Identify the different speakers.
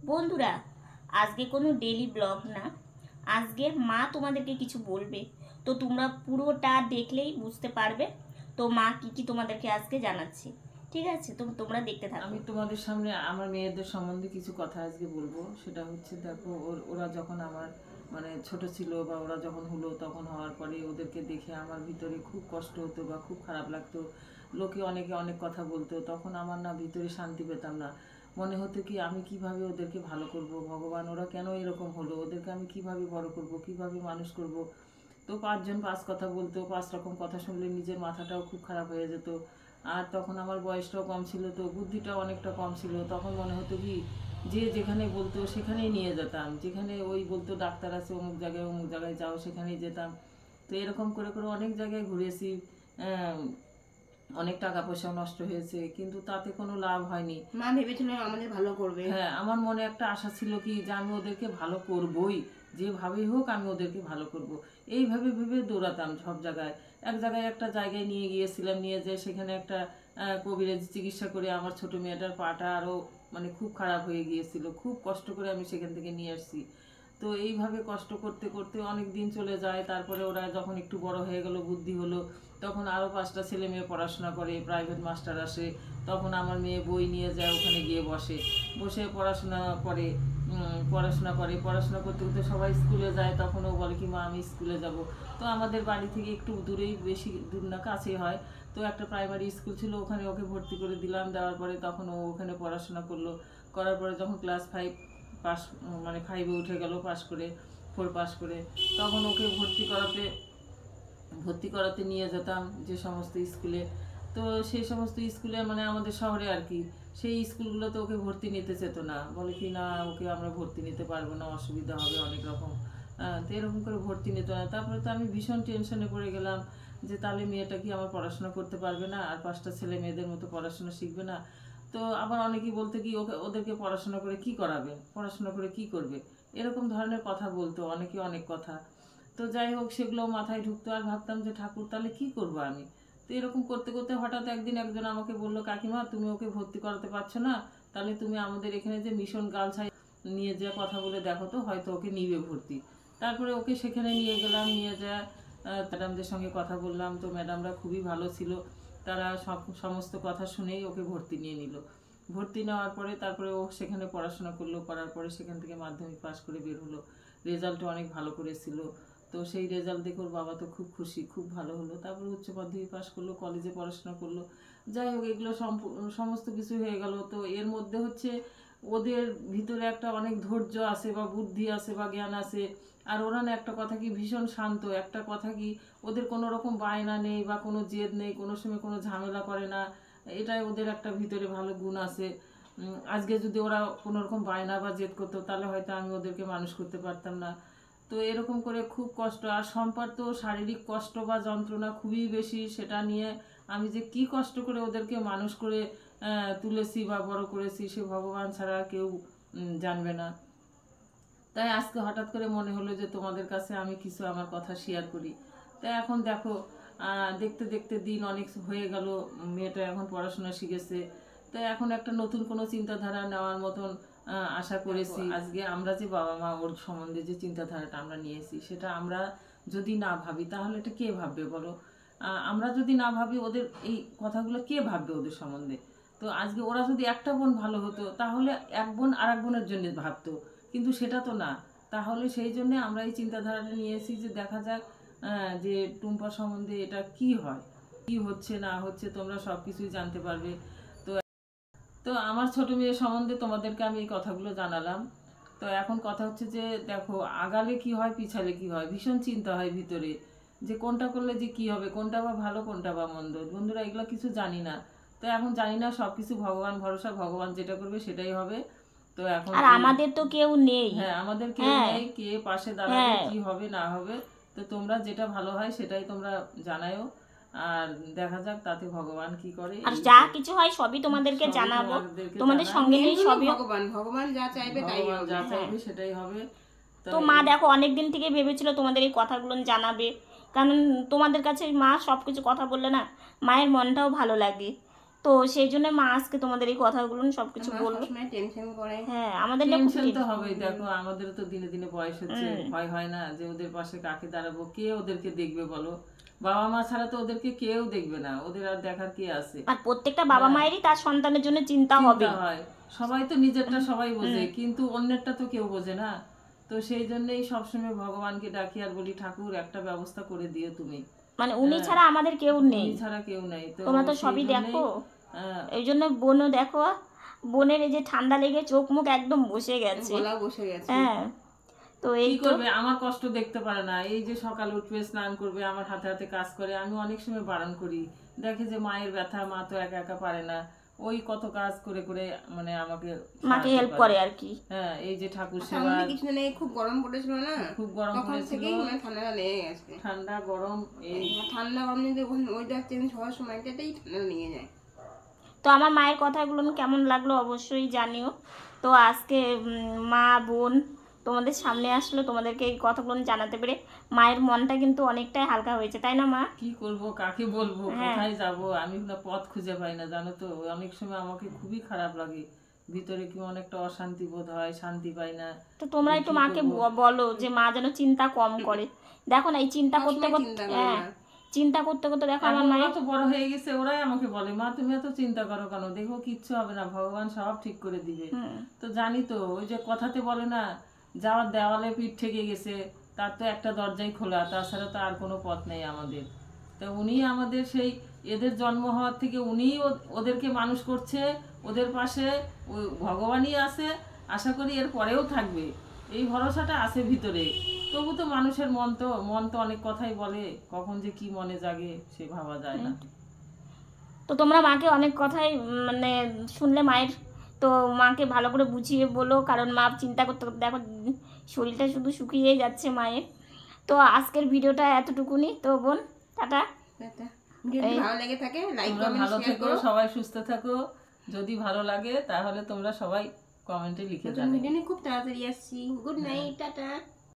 Speaker 1: বন্ধুরা, আজকে কোনো ডেলি ব্লগ না, আজকে মা তোমাদেরকে কিছু বলবে। তো তোমরা পুরোটা দেখলেই বুঝতে পারবে তো মা কি তোমাদেরকে আজকে জানাচ্ছে। ঠিক আছে, তো তোমরা দেখতে থাকো।
Speaker 2: আমি তোমাদের সামনে আমার মেয়েদের সম্বন্ধে কিছু কথা আজকে বলবো। সেটা হচ্ছে, দেখো ওরা যখন আমার ছোট ছিল বা ওরা যখন হলো, তখন হওয়ার পরে ওদেরকে দেখে আমার ভিতরে খুব কষ্ট হতো বা খুব খারাপ লাগতো। লোকে অনেকে অনেক কথা বলতো, তখন আমার না ভিতরে শান্তি পেতাম না। মনে হতো কি আমি কিভাবে ওদেরকে ভালো করব, ভগবান ওরা কেন এরকম হলো, ওদেরকে আমি কিভাবে বড় করব, কিভাবে মানুষ করব। তো পাঁচজন পাঁচ কথা বলতো, পাঁচ রকম কথা শুনলে নিজের মাথাটাও খুব খারাপ হয়ে যেত। আর তখন আমার বয়সটাও কম ছিল, তো বুদ্ধিটাও অনেকটা কম ছিল। তখন মনে হতো কি যে যেখানে বলতো সেখানেই নিয়ে যেতাম, যেখানে ওই বলতো ডাক্তার আছে অমুক জায়গায় যাও, সেখানেই যেতাম। তো এরকম করে করে অনেক জায়গায় ঘুরেছি। অনেক টাকা পয়সাও নষ্ট হয়েছে, কিন্তু তাতে কোনো লাভ হয়নি।
Speaker 1: মা ভেবেছিল আমাদের ভালো করবে।
Speaker 2: হ্যাঁ, আমার মনে একটা আশা ছিল কি যে আমি ওদেরকে ভালো করবই, যেভাবেই হোক আমি ওদেরকে ভালো করব। এইভাবে ভেবে দৌড়াতাম সব জায়গায়। এক জায়গায় একটা জায়গায় নিয়ে গিয়েছিলাম, নিয়ে যেয়ে সেখানে একটা কবিরাজি চিকিৎসা করে আমার ছোট মেয়েটার পাটা আরও খুব খারাপ হয়ে গিয়েছিল। খুব কষ্ট করে আমি সেখান থেকে নিয়ে আসছি। তো এইভাবে কষ্ট করতে করতে অনেক দিন চলে যায়। তারপরে ওরা যখন একটু বড় হয়ে গেল, বুদ্ধি হলো, তখন আরও 5টা ছেলে মেয়ে পড়াশোনা করে, প্রাইভেট মাস্টার আসে। তখন আমার মেয়ে বই নিয়ে যায়, ওখানে গিয়ে বসে পড়াশোনা করতে করতে সবাই স্কুলে যায়। তখন ও বলে কি মা আমি স্কুলে যাব। তো আমাদের বাড়ি থেকে একটু দূরেই, বেশি দূর না, কাছেই হয়। তো একটা প্রাইমারি স্কুল ছিল, ওখানে ওকে ভর্তি করে দিলাম। দেওয়ার পরে তখন ও ওখানে পড়াশোনা করলো। করার পরে যখন ক্লাস 5 পাস 5-এ উঠে গেল, পাস করে 4 পাস করে, তখন ওকে ভর্তি করাতে নিয়ে যেতাম যে সমস্ত স্কুলে। তো সেই সমস্ত স্কুলে আমাদের শহরে আর কি, সেই স্কুলগুলোতে ওকে ভর্তি নিতে চেত না, বলে কি না ওকে আমরা ভর্তি নিতে পারবো না, অসুবিধা হবে অনেক রকম। তো এরকম করে ভর্তি নিত না। তারপরে তো আমি ভীষণ টেনশনে পড়ে গেলাম যে তাহলে মেয়েটা কি আমার পড়াশোনা করতে পারবে না, আর 5টা ছেলে মেয়েদের মতো পড়াশোনা শিখবে না। তো আবার অনেকেই বলতে কি ওদেরকে পড়াশোনা করে কি করাবে, পড়াশোনা করে কি করবে, এরকম ধরনের কথা বলতো অনেকে, অনেক কথা। তো যাই হোক, সেগুলো মাথায় ঢুকতো। আর ভাবতাম যে ঠাকুর তাহলে কি করবো আমি। তো এরকম করতে করতে হঠাৎ একদিন একজন আমাকে বললো, কাকিমা তুমি ওকে ভর্তি করাতে পারছো না, তাহলে তুমি আমাদের এখানে যে মিশন গার্লস হাই নিয়ে যা কথা বলে দেখো তো, হয়তো ওকে নিবে ভর্তি। তারপরে ওকে সেখানে নিয়ে গেলাম, নিয়ে যা ম্যাডামদের সঙ্গে কথা বললাম। তো ম্যাডামরা খুবই ভালো ছিল, তারা সমস্ত কথা শুনেই ওকে ভর্তি নিয়ে নিল। ভর্তি নেওয়ার পরে তারপরে ও সেখানে পড়াশোনা করলো। করার পরে সেখান থেকে মাধ্যমিক পাস করে বের হলো, রেজাল্টও অনেক ভালো করেছিল। তো সেই রেজাল্ট দেখে ওর বাবা তো খুব খুশি, খুব ভালো হলো। তারপরে উচ্চ মাধ্যমিক পাস করলো, কলেজে পড়াশোনা করলো। যাই হোক, এগুলো সমস্ত কিছু হয়ে গেল। তো এর মধ্যে হচ্ছে ওদের ভিতরে একটা অনেক ধৈর্য আছে বা বুদ্ধি আছে বা জ্ঞান আছে। আর ওরা না একটা কথা কি ভীষণ শান্ত, একটা কথা কি ওদের কোনো রকম বায়না নেই বা কোনো জেদ নেই, কোনো সময় কোনো ঝামেলা করে না। এটাই ওদের একটা ভিতরে ভালো গুণ আছে। আজকে যদি ওরা কোনো রকম বায়না বা জেদ করতো, তাহলে হয়তো আমি ওদেরকে মানুষ করতে পারতাম না। তো এরকম করে খুব কষ্ট। আর সম্পার তো শারীরিক কষ্ট বা যন্ত্রণা খুবই বেশি, সেটা নিয়ে আমি যে কি কষ্ট করে ওদেরকে মানুষ করে তুলেছি বা বড় করেছি, সে ভগবান ছাড়া কেউ জানবে না। তাই আজকে হঠাৎ করে মনে হলো যে তোমাদের কাছে আমি কিছু আমার কথা শেয়ার করি। তাই এখন দেখো, দেখতে দেখতে দিন অনেক হয়ে গেল, মেয়েটা এখন পড়াশোনা শিখেছে। তাই এখন একটা নতুন কোনো চিন্তাধারা নেওয়ার মতন আশা করেছি। আজকে আমরা যে বাবা মা ওর সম্বন্ধে যে চিন্তাধারাটা আমরা নিয়েছি, সেটা আমরা যদি না ভাবি তাহলে এটা কে ভাববে বলো। আমরা যদি না ভাবি, ওদের এই কথাগুলো কে ভাববে ওদের সম্বন্ধে। তো আজকে ওরা যদি একটা বোন ভালো হতো, তাহলে এক বোন আর এক বোনের জন্য ভাবতো, কিন্তু সেটা তো না। তাহলে সেই জন্যে আমরা এই চিন্তাধারাটা নিয়েছি যে দেখা যাক যে টুম্পা সম্বন্ধে এটা কি হয়, কি হচ্ছে না হচ্ছে, তোমরা সব কিছুই জানতে পারবে। তো তো আমার ছোট মেয়ে সম্বন্ধে তোমাদেরকে আমি এই কথাগুলো জানালাম। তো এখন কথা হচ্ছে যে দেখো, আগালে কি হয় পিছালে কি হয়, ভীষণ চিন্তা হয় ভিতরে যে কোনটা করলে যে কি হবে, কোনটা বা ভালো কোনটা বা মন্দ। বন্ধুরা, এগুলো কিছু জানি না। তো এখন জানি না, সবকিছু ভগবান ভরসা, ভগবান যেটা করবে সেটাই হবে। তো এখন
Speaker 1: আর আমাদের তো কেউ নেই।
Speaker 2: হ্যাঁ, আমাদের কেউ নেই, কে পাশে দাঁড়াবে, কি হবে না হবে। তো তোমরা যেটা ভালো হয় সেটাই তোমরা জানায়ও, আর দেখা যাক তাতে ভগবান কি করে।
Speaker 1: আর যা কিছু হয় সবই তোমাদেরকে জানাবো, তোমাদের সঙ্গে নিয়ে সবই
Speaker 2: ভগবান যা চাইবে তাই হবে, যা চাইবে সেটাই হবে।
Speaker 1: তো মা দেখো অনেকদিন থেকে ভেবেছিল তোমাদের এই কথাগুলো জানাবে, কারণ তোমাদের কাছে মা সব কিছু কথা বললে না মায়ের মনটাও ভালো লাগে। তো সেই জন্য মা আজকে তোমাদের এই কথাগুলো সব কিছু
Speaker 3: মা
Speaker 1: বললো।
Speaker 3: সবসময় টেনশন করে।
Speaker 1: হ্যাঁ আমাদের নিয়ে খুব
Speaker 2: টেনশন তো
Speaker 1: tension।
Speaker 2: হবেই। দেখো আমাদের তো দিনে দিনে বয়স হচ্ছে, ভয় হয় না যে ওদের পাশে কাকে দাঁড়াবো, কে ওদেরকে দেখবে বলো? বাবা মা ছাড়া তো ওদেরকে কেউ দেখবে না, ওদের আর দেখার কে আছে?
Speaker 1: আর প্রত্যেকটা বাবা মায়েরই তার সন্তানের জন্য চিন্তা হবে।
Speaker 2: চিন্তা হয়, সবাই তো নিজেরটা সবাই বোঝে, কিন্তু অন্যেরটা তো কেউ বোঝে না। তো সেই জন্যই সবসময় ভগবানকে ডাকি আর বলি, ঠাকুর একটা ব্যবস্থা করে দিও তুমি,
Speaker 1: মানে উনি ছাড়া আমাদের কেউ নেই,
Speaker 2: তুমি ছাড়া কেউ নাই। তো
Speaker 1: তোমরা তো
Speaker 2: সেই
Speaker 1: সবই
Speaker 2: জন্যেই,
Speaker 1: দেখো।
Speaker 2: হ্যাঁ,
Speaker 1: এই জন্য বোনও দেখো, বোনের এই যে ঠান্ডা লেগে চোখ মুখ একদম বসে গেছে।
Speaker 3: গলা বসে গেছে।
Speaker 1: হ্যাঁ তো এই
Speaker 2: কি
Speaker 1: তো
Speaker 2: করবে, আমার কষ্ট দেখতে পারে না। এই যে সকাল উঠবে, স্নান করবে, আমার হাতে হাতে কাজ করে, আমি অনেক সময় বারণ করি, দেখে যে মায়ের ব্যথা, মা তো একা একা পারে না, ওই কত কাজ করে করে মানে আমাকে
Speaker 1: মাকে
Speaker 2: সাহায্য
Speaker 1: হেল্প
Speaker 2: করে।
Speaker 1: করে আর কি।
Speaker 2: হ্যাঁ, এই যে ঠাকুর সেবা,
Speaker 3: সামনে কিছুদিন আগে খুব গরম পড়েছিল না,
Speaker 2: খুব গরম
Speaker 3: তখন
Speaker 2: পড়েছিল,
Speaker 3: থেকেই মানে ঠান্ডাটা লেগে গেছে।
Speaker 2: ঠান্ডা গরম, এই
Speaker 3: ঠান্ডা গরম যদি ওয়েদার চেঞ্জ হওয়ার সময়টাতেই ঠান্ডা লেগে যায়।
Speaker 1: তো আমার মায়ের কথাগুলো কেমন লাগলো অবশ্যই জানিও। তো আজকে মা বোন তোমাদের সামনে আসলো, তোমাদেরকে এই কথাগুলো জানাতে পেরে মায়ের মনটা কিন্তু অনেকটাই হালকা হয়েছে, তাই না মা?
Speaker 2: কি করব, কাকে বলবো,
Speaker 1: হ্যাঁ।
Speaker 2: কোথায় যাব, আমি না পথ খুঁজে পাই না, জানো তো। অনেক সময় আমাকে খুবই খারাপ লাগে, ভিতরে কি অনেকটা অশান্তি বোধ হয়, শান্তি পাই না।
Speaker 1: তো তোমরা একটু মাকে বলো যে মা যেন চিন্তা কম করে। দেখো না এই চিন্তা করতে
Speaker 3: সবসময়
Speaker 1: করতে,
Speaker 3: চিন্তা করে
Speaker 1: হ্যাঁ
Speaker 3: না।
Speaker 1: চিন্তা করতে করতে দেখো আমার
Speaker 2: এখন
Speaker 1: মায়ের,
Speaker 2: ওরা তো বড় হয়ে গেছে, ওরাই আমাকে বলে, মা তুমি এত চিন্তা করো কেন, দেখো কিচ্ছু হবে না, ভগবান সব ঠিক করে দিবে। তো জানি তো, ওই যে কথাতে বলে না, যাওয়ার দেওয়ালে পিঠ ঠেকে গেছে, তার তো একটা দরজাই খোলা, তাছাড়া তো আর কোনো পথ নেই আমাদের। তো উনি আমাদের সেই এদের জন্ম হওয়ার থেকে উনিই ওদেরকে মানুষ করছে, ওদের পাশে ওই ভগবানই আছে, আশা করি এর পরেও থাকবে, এই ভরসাটা আছে ভিতরে। তবু তো মানুষের মন তো অনেক কথাই বলে, কখন যে কি মনে জাগে সে ভাবা যায় না।
Speaker 1: তো তোমরা মাকে অনেক কথাই মানে শুনলে মায়ের, তো মাকে ভালো করে বুঝিয়ে বলো, কারণ মা চিন্তা করতে করতে দেখো শরীরটা শুধু শুকিয়ে যাচ্ছে মায়ের। তো আজকের ভিডিওটা এতটুকুনি। তো বোন টাটা।
Speaker 3: ভিডিওটি ভালো লেগে থাকে লাইক
Speaker 2: তোমরা
Speaker 3: কমেন্ট
Speaker 2: ভালো
Speaker 3: শেয়ার
Speaker 2: থেকো,
Speaker 3: করো।
Speaker 2: সবাই সুস্থ থাকো। যদি ভালো লাগে তাহলে তোমরা সবাই কমেন্টে লিখে
Speaker 3: নতুন
Speaker 2: জানাবে।
Speaker 3: ভিডিও নিয়ে খুব তাড়াতাড়ি আসছি। Good night, tata.